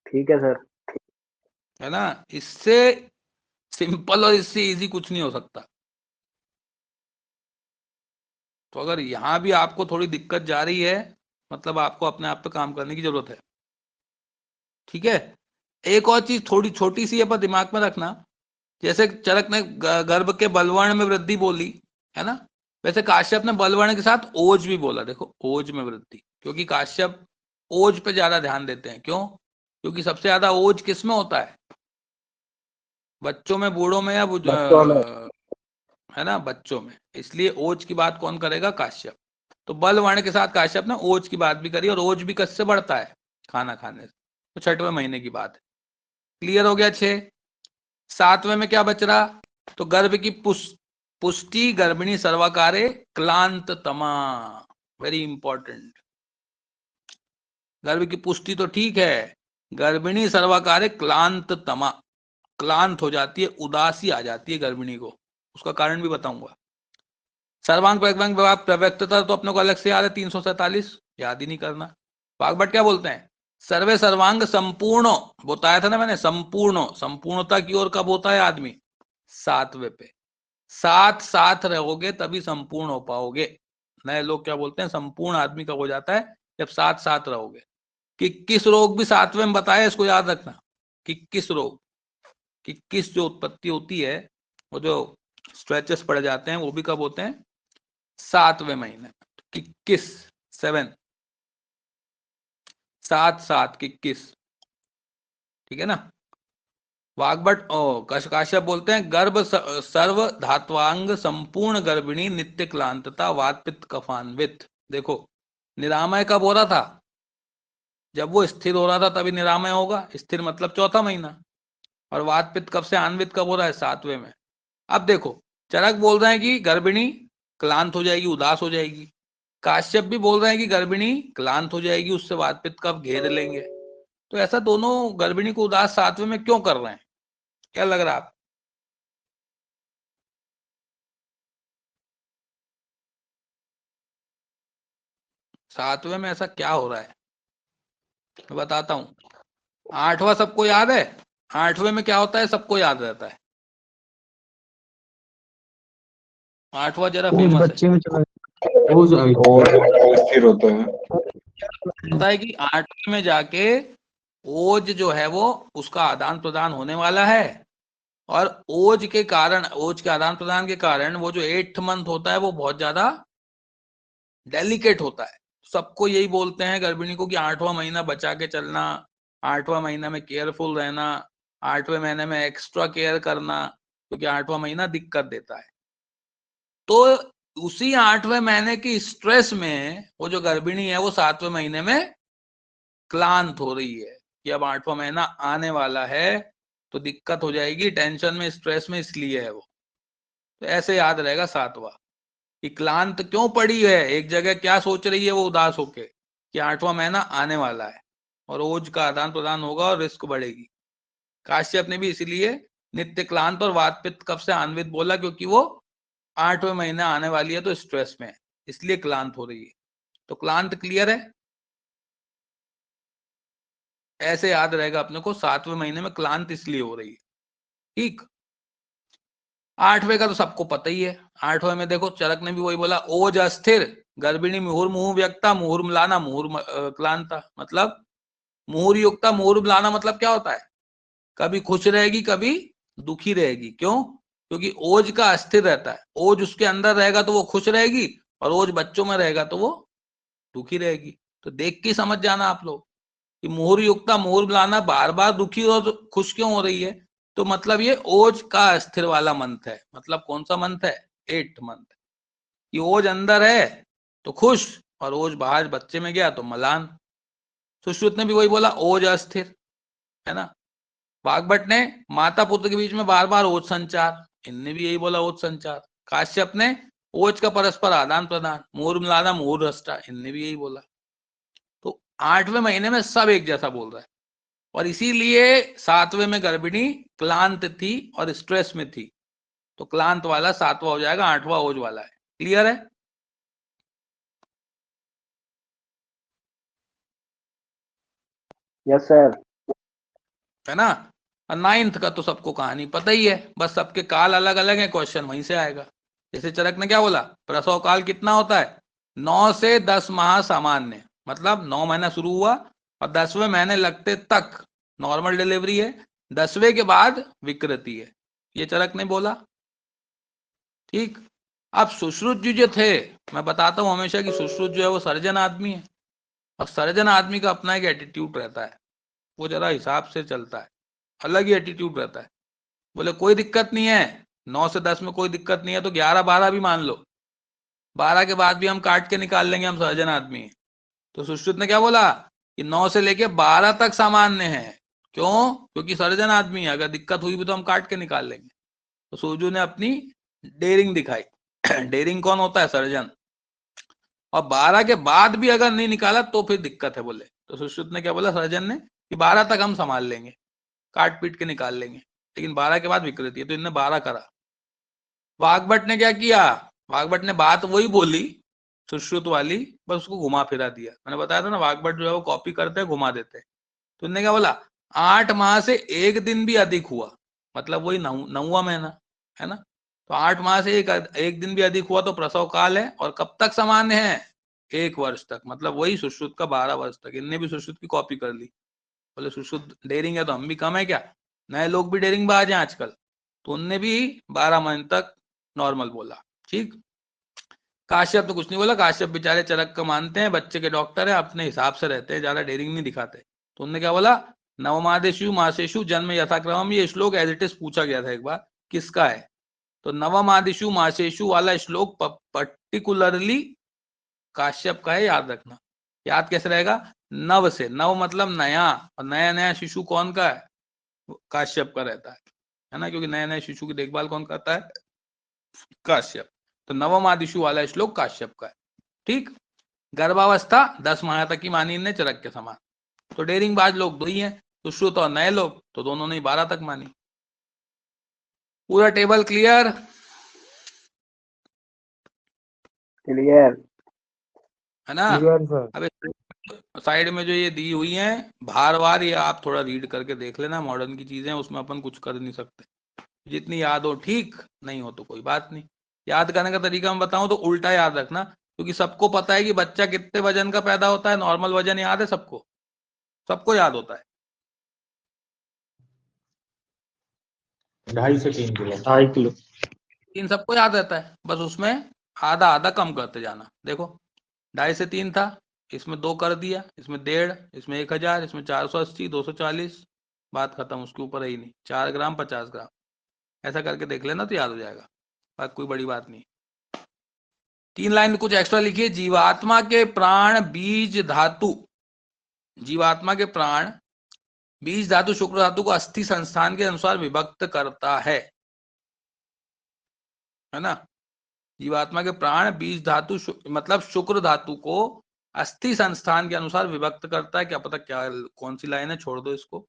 ठीक है सर। है ना? इससे सिंपल और इससे इजी कुछ नहीं हो सकता। तो अगर यहां भी आपको थोड़ी दिक्कत जा रही है, मतलब आपको अपने आप पे काम करने की जरूरत है। ठीक है? एक और चीज थोड़ी छोटी सी है पर दिमाग में रखना, जैसे चरक ने गर्भ के बलवर्ण में वृद्धि बोली है ना, वैसे काश्यप ने बलवर्ण के साथ ओज भी बोला। देखो ओज में वृद्धि, क्योंकि काश्यप ओज पे ज्यादा ध्यान देते हैं। क्यों? क्योंकि सबसे ज्यादा ओज किस में होता है? बच्चों में, बूढ़ों में, या बच्चों में। है ना, बच्चों में। इसलिए ओज की बात कौन करेगा? काश्यप। तो बल वर्ण के साथ काश्यप ने ओज की बात भी करी, और ओज भी किससे बढ़ता है? खाना खाने से। तो 6वें महीने की बात है। क्लियर हो गया? 6। 7वें में क्या बच रहा? तो गर्भ की पुष्टि गर्भिणी सर्वकारे क्लांत तमा। Very important. गर्भ की पुष्टि तो ठीक है, गर्भिणी सर्वकारे क्लांत तमा, क्लांत हो जाती है, उदासी आ जाती है गर्भिणी को। उसका कारण भी बताऊंगा। सर्वांग प्रत्यंग प्रव्यक्तता तो अपने को अलग से याद है, 347, याद ही नहीं करना। वाग्भट क्या बोलते हैं? सर्वे सर्वांग संपूर्ण, बताया था ना मैंने, संपूर्ण, संपूर्णता की ओर कब होता है आदमी? 7वें पे। साथ साथ रहोगे तभी संपूर्ण हो पाओगे। नए लोग क्या बोलते हैं? संपूर्ण आदमी कब हो जाता है? जब साथ साथ रहोगे। कि किस रोग भी 7वें में बताया, इसको याद रखना। कि किस रोग, कि किस जो उत्पत्ति होती है, वो जो स्ट्रेचेस पड़ जाते हैं, वो भी कब होते हैं? 7वें महीने। कि किस 7, सात सात की किस, ठीक है ना? वाग्भट काश्यप बोलते हैं गर्भ सर्व धात्वांग संपूर्ण गर्भिणी नित्य क्लांतता वात पित्त कफान्वित। देखो निरामय कब हो रहा था? जब वो स्थिर हो रहा था तभी निरामय होगा। स्थिर मतलब चौथा महीना। और वात पित्त कब से अन्वित कब हो रहा है? 7वें में। अब देखो चरक बोल रहे हैं कि गर्भिणी क्लांत हो जाएगी, उदास हो जाएगी। काश्यप भी बोल रहे हैं कि गर्भिणी क्लांत हो जाएगी, उससे वात पित्त कब घेर लेंगे। तो ऐसा दोनों गर्भिणी को उदास 7वें में क्यों कर रहे हैं? क्या लग रहा है आप? 7वें में ऐसा क्या हो रहा है? मैं बताता हूं। 8वां सबको याद है? 8वें में क्या होता है? सबको याद रहता है। 8वां जरा ओज फेमस है। बच्चे में चला ओज आई और स्थिर होता है। पता है कि 8वें में जाके ओज जो है वो उसका आदान प्रदान होने वाला है, और ओज के कारण, ओज के आदान प्रदान के कारण वो जो 8th मंथ होता है वो बहुत ज्यादा डेलिकेट होता है। सबको यही बोलते हैं गर्भिणी को कि 8वां महीना बचा के चलना, 8वां महीना में केयरफुल रहना, 8वें महीने में एक्स्ट्रा केयर करना, क्योंकि 8वां महीना दिक्कत देता है। तो उसी 8वें महीने की स्ट्रेस में वो जो गर्भिणी है वो 7वें महीने में क्लांत हो रही है कि अब 8वां महीना आने वाला है तो दिक्कत हो जाएगी, टेंशन में स्ट्रेस में, इसलिए है वो। तो ऐसे याद रहेगा 7वां कि क्लांत क्यों पड़ी है एक जगह, क्या सोच रही है वो उदास होके कि 8वां महीना आने वाला है और ओज का आदान प्रदान होगा और रिस्क बढ़ेगी। काश्यप ने भी इसीलिए नित्य क्लांत और वात पित्त कफ से आन्वित बोला, क्योंकि वो 8वें महीने आने वाली है तो स्ट्रेस में है, इसलिए क्लांत हो रही है। तो क्लांत क्लियर है, ऐसे याद रहेगा अपने को, 7वें महीने में क्लांत इसलिए हो रही है। ठीक, 8वें का तो सबको पता ही है। 8वें में देखो चरक ने भी वही बोला, ओज अस्थिर गर्भिणी मुहुर्मुहु व्यक्ता मुहुर्मलाना क्लांता। मतलब मुहुर्युक्ता मुहुर्मलाना मतलब क्या होता है, कभी खुश रहेगी कभी दुखी रहेगी। क्यों? क्योंकि ओज का अस्थिर रहता है, ओज उसके अंदर रहेगा तो वो खुश रहेगी, और ओज बच्चों में रहेगा तो वो दुखी रहेगी। तो देख के समझ जाना आप लोग कि मुहुर्युक्ता मुहुर्मलाना बार बार दुखी और खुश क्यों हो रही है, तो मतलब ये ओज का अस्थिर वाला मंथ है। मतलब कौन सा मंथ है? 8th month. ये ओज अंदर है तो खुश, और ओज बाहर बच्चे में गया तो मलान। सुश्रुत ने भी वही बोला, ओज अस्थिर, है ना। वाग्भट ने माता पुत्र के बीच में बार बार ओज संचार, इनने भी यही बोला ओज संचार। काश्यप ने ओज का परस्पर आदान प्रदान, मुहुर्मलाना मुहुर्हष्टा, इनने भी यही बोला। तो 8वें महीने में सब एक जैसा बोल रहा है, और इसीलिए 7वें में गर्भिणी क्लांत थी और स्ट्रेस में थी, तो क्लांत वाला 7वां हो जाएगा, 8वां ओज वाला है। क्लियर है? Yes sir. है ना। और 9th का तो सबको कहानी पता ही है, बस सबके काल अलग अलग है, क्वेश्चन वहीं से आएगा। जैसे चरक ने क्या बोला, प्रसव काल कितना होता है? 9 से 10 माह सामान्य, मतलब 9 महीना शुरू हुआ और 10वें महीने लगते तक नॉर्मल डिलीवरी है, 10वें के बाद विकृति है, ये चरक ने बोला। ठीक। अब सुश्रुत जी जो थे, मैं बताता हूं हमेशा कि सुश्रुत जो है वो सर्जन आदमी है, और सर्जन आदमी का अपना एक एटीट्यूड रहता है, वो जरा हिसाब से चलता है, अलग ही एटीट्यूड रहता है। बोले कोई दिक्कत नहीं है, 9 से 10 में कोई दिक्कत नहीं है, तो 11-12 भी मान लो, 12 के बाद भी हम काट के निकाल लेंगे, हम सर्जन आदमी है। तो सुश्रुत ने क्या बोला कि 9 से लेके 12 तक सामान्य है। क्यों? क्योंकि सर्जन आदमी है, अगर दिक्कत हुई भी तो हम काट के निकाल लेंगे। तो सूजू ने अपनी डेयरिंग दिखाई। डेयरिंग कौन होता है? सर्जन। और 12 के बाद भी अगर नहीं निकाला तो फिर दिक्कत है, बोले। तो सुश्रुत ने क्या बोला सर्जन ने कि 12 तक हम संभाल लेंगे, काट पीट के निकाल लेंगे, लेकिन 12 के बाद विकृति है, तो इनने 12 करा। वाग्भट ने क्या किया? वाग्भट ने बात वही बोली सुश्रुत वाली, बस उसको घुमा फिरा दिया। मैंने बताया था ना, वाग्भट जो है वो कॉपी करते हैं, घुमा देते हैं। तो इनने क्या बोला, 8 माह से 1 दिन भी अधिक हुआ, मतलब वही 9वां महीना है ना, तो 8 माह से एक दिन भी अधिक हुआ तो प्रसव काल है, और कब तक सामान्य है? 1 वर्ष तक, मतलब वही सुश्रुत का 12 वर्ष तक। इनने भी सुश्रुत की कॉपी कर ली, बोले सुश्रुत डेयरिंग है तो हम भी कम है क्या, नए लोग भी डेयरिंग बाज हैं आजकल। तो उनने भी 12 महीने तक नॉर्मल बोला। ठीक। काश्यप तो कुछ नहीं बोला, काश्यप बेचारे चरक का मानते हैं, बच्चे के डॉक्टर है, अपने हिसाब से रहते हैं, ज्यादा डेयरिंग नहीं दिखाते। तो उनने क्या बोला, नवमादेशु मासेशु जन्म यथाक्रम, ये श्लोक एज इट इज पूछा गया था एक बार, किसका है? तो नवमादिशु मासेशु वाला श्लोक पर्टिकुलरली काश्यप का है, याद रखना। याद कैसे रहेगा? नव से, नव मतलब नया, और नया नया शिशु कौन का है? काश्यप का रहता है ना, क्योंकि नए नए शिशु की देखभाल कौन करता है? काश्यप। तो नवम आदिशु वाला श्लोक काश्यप का है। ठीक। गर्भावस्था 10 माह तक की मानी ने चरक के समान। तो डेयरिंग बाज लोग दो ही हैं, सुश्रुत और नए लोग, तो दोनों ने 12 तक मानी। पूरा टेबल क्लियर? क्लियर। है ना। Clear sir. अब साइड में जो ये दी हुई है भारवार, ये आप थोड़ा रीड करके देख लेना, मॉडर्न की चीजें, उसमें अपन कुछ कर नहीं सकते, जितनी याद हो ठीक, नहीं हो तो कोई बात नहीं। याद करने का तरीका मैं बताऊं तो उल्टा याद रखना, क्योंकि सबको पता है कि बच्चा कितने वजन का पैदा होता है, नॉर्मल वजन याद है सबको, सबको याद होता है। 2.5 से 3 किलो। 2.5 किलो। 3 सबको याद रहता है, बस उसमें आधा आधा कम करते जाना। देखो 2.5 से 3 था, इसमें 2 कर दिया, इसमें 1.5, इसमें 1000, इसमें 480, 240, बात खत्म, उसके ऊपर है ही नहीं। 4 ग्राम 50 ग्राम, ऐसा करके देख लेना तो याद हो जाएगा, बात कोई बड़ी बात नहीं। 3 लाइन कुछ एक्स्ट्रा लिखिए। जीवात्मा के प्राण बीज धातु, जीवात्मा के प्राण बीज धातु शुक्र धातु को अस्थि संस्थान के अनुसार विभक्त करता है ना। जीवात्मा के प्राण बीज धातु मतलब शुक्र धातु को अस्थि संस्थान के अनुसार विभक्त करता है। क्या पता क्या कौन सी लाइन है, छोड़ दो इसको।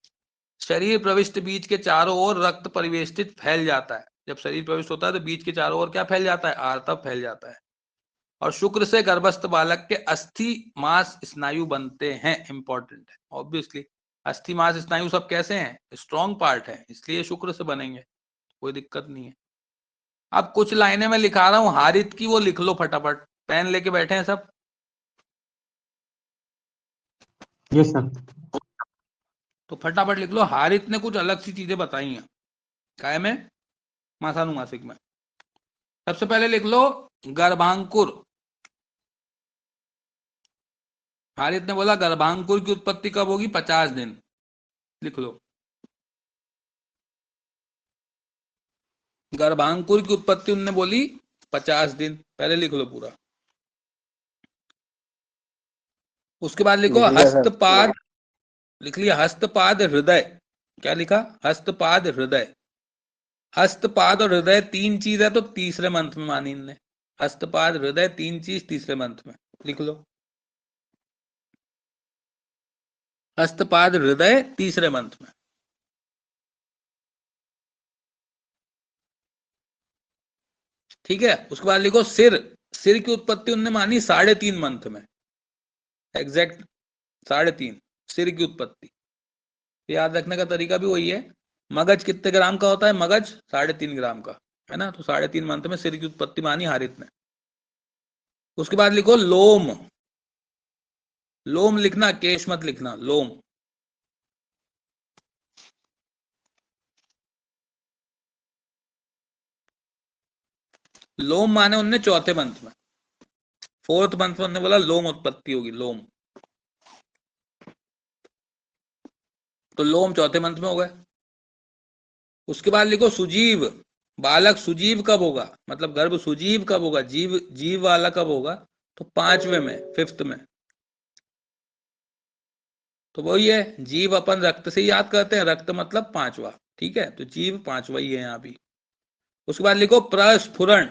शरीर प्रविष्ट बीज के चारों ओर रक्त परिवेष्टित फैल जाता है। जब शरीर प्रविष्ट होता है तो बीज के चारों ओर क्या फैल जाता है, आर्तव फैल जाता है। और शुक्र से गर्भस्थ बालक के अस्थि मांस स्नायु बनते हैं। इंपॉर्टेंट है ऑब्वियसली, अस्थि मांस स्नायु सब कैसे हैं, स्ट्रॉन्ग पार्ट है, इसलिए शुक्र से बनेंगे, कोई दिक्कत नहीं है। अब कुछ लाइनें मैं लिखा रहा हूं हारित की, वो लिख लो फटाफट। पेन लेके बैठे हैं सब? Yes sir. तो फटाफट लिख लो। हारित ने कुछ अलग सी चीजें बताई हैं काय में, मासानुमासिक में। सबसे पहले लिख लो गर्भांकुर। हारित ने बोला गर्भांकुर की उत्पत्ति कब होगी, 50 दिन। लिख लो गर्भांकुर की उत्पत्ति उन्होंने बोली 50 दिन, पहले लिख लो पूरा। उसके बाद लिखो लिख लिया सर। हस्तपाद, लिख लिया हस्तपाद हृदय। क्या लिखा, हस्तपाद हृदय। हस्तपाद और हृदय 3 चीज है तो तीसरे मंथ में मानी इनने। हस्तपाद हृदय 3 चीज तीसरे मंथ में, लिख लो हस्तपाद हृदय तीसरे मंथ में। ठीक है, उसके बाद लिखो सिर। सिर की उत्पत्ति उन्होंने मानी 3.5 मंथ में, एग्जैक्ट 3.5 सिर की उत्पत्ति। याद रखने का तरीका भी वही है। मगज कितने ग्राम का होता है, मगज 3.5 ग्राम का है ना, तो 3.5 मंथ में सिर की उत्पत्ति मानी हारित ने। उसके बाद लिखो लोम। लोम लिखना, केश मत लिखना, लोम। लोम माने उनने चौथे मंथ में, 4th मंथ में उन्होंने बोला लोम उत्पत्ति होगी, लोम। तो लोम चौथे मंथ में हो गए। उसके बाद लिखो सुजीव। बालक सुजीव कब होगा, मतलब गर्भ सुजीव कब होगा, जीव जीव वाला कब होगा, तो 5वें में, 5th में। तो वही है, जीव अपन रक्त से ही याद करते हैं, रक्त मतलब 5वां, ठीक है, तो जीव 5वां ही है यहाँ भी। उसके बाद लिखो प्रस्फुरण।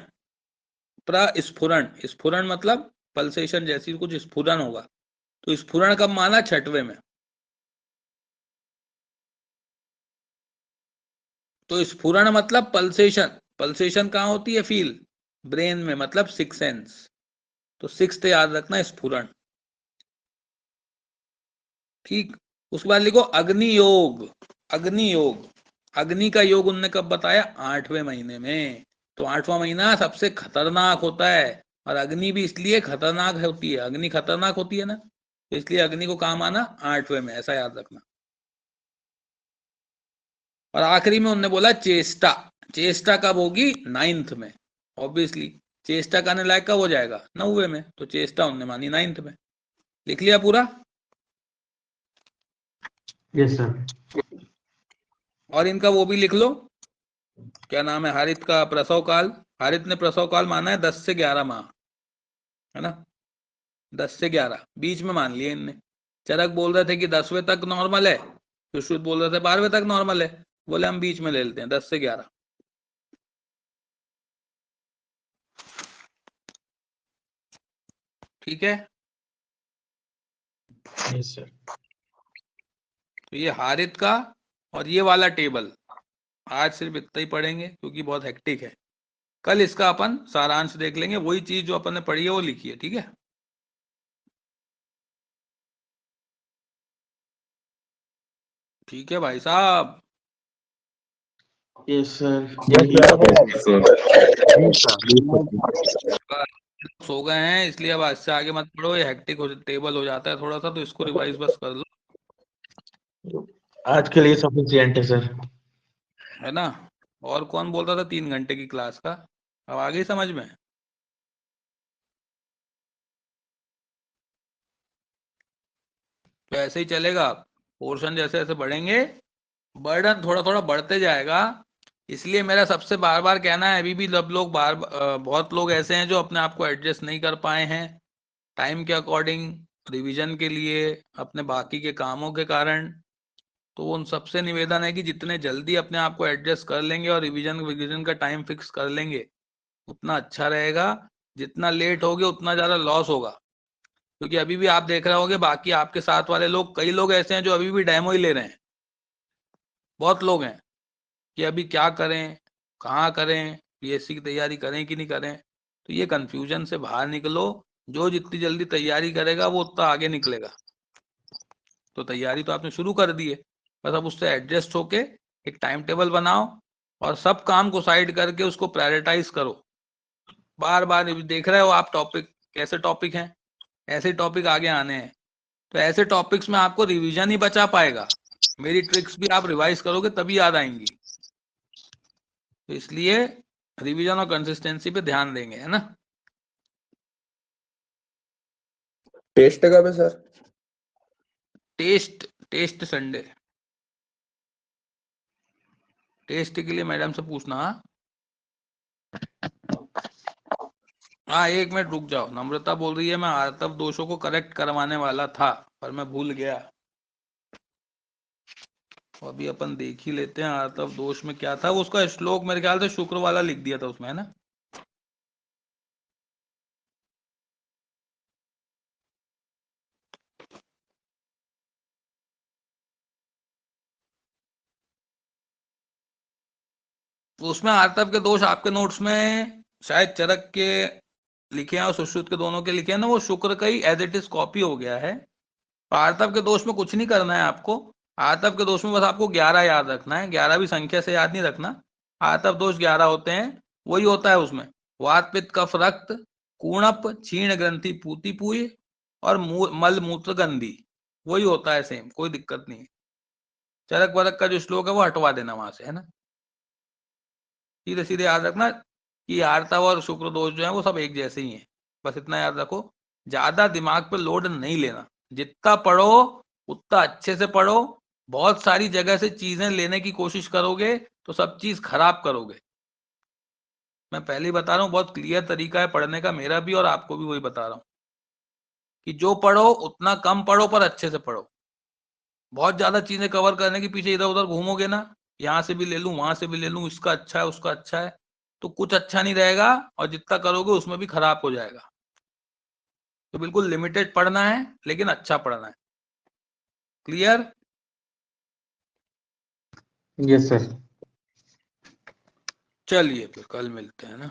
प्रस्फुरण, स्फुरण मतलब पल्सेशन जैसी कुछ स्फुरण होगा, तो स्फुरण कब माना, 6वें में। तो स्फुरण मतलब पल्सेशन, पल्सेशन कहाँ होती है, फील, ब्रेन में, मतलब 6th सेंस। तो 6th याद रखना, स्फुरण। ठीक। उसके बाद लिखो अग्नि योग। अग्नि योग, अग्नि का योग उनने कब बताया, 8वें महीने में। तो 8वां महीना सबसे खतरनाक होता है, और अग्नि भी इसलिए खतरनाक होती है, अग्नि खतरनाक होती है ना, तो इसलिए अग्नि को काम आना 8वें में, ऐसा याद रखना। और आखिरी में उन्होंने बोला चेष्टा। चेष्टा कब होगी, 9th में, ऑब्वियसली। चेष्टा करने लायक कब हो जाएगा, 9वें में, तो चेष्टा उन्होंने मानी 9th में। लिख लिया पूरा? Yes sir. और इनका वो भी लिख लो, क्या नाम है, हारित का प्रसव काल। हारित ने प्रसव काल माना है 10 से 11 माह, है ना, 10 से 11 बीच में मान लिए इनने। चरक बोल रहे थे कि 10वें तक नॉर्मल है, सुश्रुत बोल रहे थे 12वें तक नॉर्मल है, बोले हम बीच में ले लेते हैं 10 से 11। ठीक है, यस सर। तो ये हारित का और ये वाला टेबल आज सिर्फ इतना ही पढ़ेंगे क्योंकि बहुत हेक्टिक है। कल इसका अपन सारांश देख लेंगे, वही चीज जो अपन ने पढ़ी है वो लिखी है, ठीक है। ठीक है भाई साहब। Yes, sir. सो गए हैं इसलिए अब आज से आगे मत पढ़ो, ये हेक्टिक टेबल हो जाता है थोड़ा सा, तो इसको रिवाइज बस कर लो, आज के लिए सफिशिएंट है सर। है ना। और कौन बोलता था 3 घंटे की क्लास का, अब आ गई समझ में। तो ऐसे ही चलेगा, पोर्शन जैसे जैसे बढ़ेंगे बर्डन थोड़ा थोड़ा बढ़ते जाएगा। इसलिए मेरा सबसे बार बार कहना है, अभी भी जब लोग बहुत लोग ऐसे हैं जो अपने आप को एडजस्ट नहीं कर पाए हैं टाइम के अकॉर्डिंग, रिवीजन के लिए, अपने बाकी के कामों के कारण, तो उन सबसे निवेदन है कि जितने जल्दी अपने आप को एडजस्ट कर लेंगे और रिवीजन का टाइम फिक्स कर लेंगे उतना अच्छा रहेगा। जितना लेट होगे उतना ज़्यादा लॉस होगा, क्योंकि अभी भी आप देख रहे होंगे बाकी आपके साथ वाले लोग, कई लोग ऐसे हैं जो अभी भी डेमो ही ले रहे हैं। बहुत लोग हैं कि अभी क्या करें, कहाँ करें, पीएससी की तैयारी करें कि नहीं करें। तो ये कंफ्यूजन से बाहर निकलो, जो जितनी जल्दी तैयारी करेगा वो उतना आगे निकलेगा। तो तैयारी तो आपने शुरू कर दी है, बस अब उससे एडजस्ट होके एक टाइम टेबल बनाओ और सब काम को साइड करके उसको प्रायोरिटाइज करो। बार बार देख रहे हो आप टॉपिक कैसे टॉपिक हैं, ऐसे टॉपिक आगे आने हैं, तो ऐसे टॉपिक्स में आपको रिवीजन ही बचा पाएगा। मेरी ट्रिक्स भी आप रिवाइज करोगे तभी याद आएंगी, तो इसलिए रिवीजन और कंसिस्टेंसी पे ध्यान देंगे, है ना। टेस्ट कब है सर? टेस्ट संडे, टेस्ट के लिए मैडम से पूछना। हाँ 1 मिनट रुक जाओ, नम्रता बोल रही है मैं आर्तव दोषों को करेक्ट करवाने वाला था पर मैं भूल गया। अभी अपन देख ही लेते हैं आर्तव दोष में क्या था, उसका श्लोक मेरे ख्याल से शुक्र वाला लिख दिया था उसमें, है ना। उसमें आर्तव के दोष आपके नोट्स में शायद चरक के लिखे हैं और सुश्रुत के दोनों के लिखे हैं ना, वो शुक्र का ही एज इट इज कॉपी हो गया है। आर्तव के दोष में कुछ नहीं करना है आपको, आर्तव के दोष में बस आपको 11 याद रखना है, 11 भी संख्या से याद नहीं रखना। आर्तव दोष 11 होते हैं, वही होता है उसमें वात पित्त कफ रक्त कूणप क्षीण ग्रंथि पूति पूय और मल मूत्र गंधी, वही होता है सेम, कोई दिक्कत नहीं है। चरक वरक का जो श्लोक है वो हटवा देना वहां से, है ना। सीधे सीधे याद रखना कि आर्तव और शुक्र दोष जो है वो सब एक जैसे ही हैं, बस इतना याद रखो। ज्यादा दिमाग पे लोड नहीं लेना, जितना पढ़ो उतना अच्छे से पढ़ो। बहुत सारी जगह से चीजें लेने की कोशिश करोगे तो सब चीज खराब करोगे। मैं पहले ही बता रहा हूँ, बहुत क्लियर तरीका है पढ़ने का मेरा भी, और आपको भी वही बता रहा हूँ कि जो पढ़ो उतना कम पढ़ो पर अच्छे से पढ़ो। बहुत ज्यादा चीजें कवर करने के पीछे इधर उधर घूमोगे ना, यहाँ से भी ले लूं वहां से भी ले लूं, इसका अच्छा है उसका अच्छा है, तो कुछ अच्छा नहीं रहेगा और जितना करोगे उसमें भी खराब हो जाएगा। तो बिल्कुल लिमिटेड पढ़ना है लेकिन अच्छा पढ़ना है। क्लियर? Yes sir. चलिए फिर कल मिलते हैं ना।